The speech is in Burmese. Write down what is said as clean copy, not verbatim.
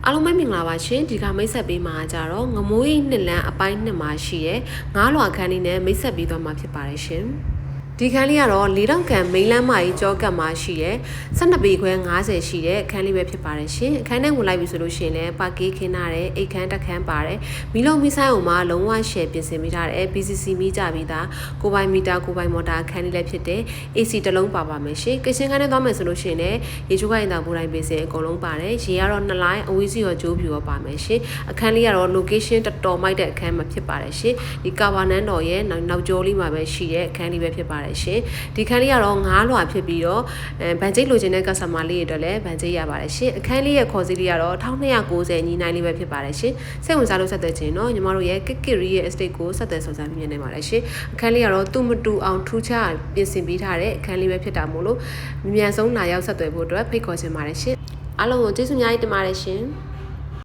အားလုံးပဲမင်္ဂလာပါရှင်ဒီကမိတ်ဆက်ပေးမှာကြတော့ငမိုးရိပ်နှစ်လမ်းအပိုင်းနှစ်မှာရှိရဲငားလွာခန်းလေးနဲ့မိတ်ဆက်ပေးသွားမှာဖြစ်ပါတယ်ရှင်ဒီခန်းလေးကတော့၄တောင်ကန်မိန်းလမ်းမကြီးကြောကတ်မှာရှိရဲ12ပေခွဲ90ရှိတဲ့အခန်းလေးပဲဖြစ်ပါတယ်ရှင်အခန်းထဲကိုလိုက်ပြီဆိုလို့ရှိရင်လည်းပါကေးခင်းထားတဲ့အိတ်ခန်းတစ်ခန်းပါတယ်မီလုံးမီဆိုင်အောင်မှာလုံးဝရှယ်ပြင်ဆင်ပေးထားတဲ့ BCC မီကြပြီးသားကိုပိုင်မီတာကိုပိုင်မော်တာအခန်းလေးလည်းဖြစ်တဲ့ AC တစ်လုံးပါပါမယ်ရှင်ကရှင်ခန်းထဲသွားမယ်ဆိုလို့ရှိရင်လည်းရေချိုးကိုင်းတာဘူတိုင်းပေးစင်အကုန်လုံးပါတယ်ရေကတော့2လိုင်းအဝေးစီရောကျိုးဖြူရောပါမယ်ရှင်အခန်းလေးကတော့ location တော်တော်မိုက်တဲ့အခန်းမှာဖြစ်ပါတယ်ရှင်ဒီကာဘာနန်တော်ရဲ့နောက်ကျောလေးမှာပဲရှိတဲ့အခန်းလေးပဲဖြစ်ပါတယ်ရှင်ဒီခန်းလေးကတော့ငားလွာဖြစ်ပြီးတော့ဗန်ကျိတ်လိုချင်တဲ့ customer လေးတွေအတွက်လည်းဗန်ကျိတ်ရပါတယ်ရှင်အခန်းလေးရဲ့ခေါ်စီလေးကတော့1290ညီနိုင်လေးပဲဖြစ်ပါတယ်ရှင်စိတ်ဝင်စားလို့ဆက်သွယ်ခြင်းတော့ညီမတို့ရဲ့ကစ်ကရီရဲ့ estate ကိုဆက်သွယ်ဆောင်စမ်းမြင်နေပါတယ်ရှင်အခန်းလေးကတော့သူ့မတူအောင်ထူးခြားပြင်ဆင်ပေးထားတဲ့အခန်းလေးပဲဖြစ်တာမို့လို့မြန်ဆုံးလာရောက်ဆက်သွယ်ဖို့အတွက်ဖိတ်ခေါ်ချင်ပါတယ်ရှင်အားလုံးကိုကျေးဇူးအများကြီးတင်ပါတယ်ရှင်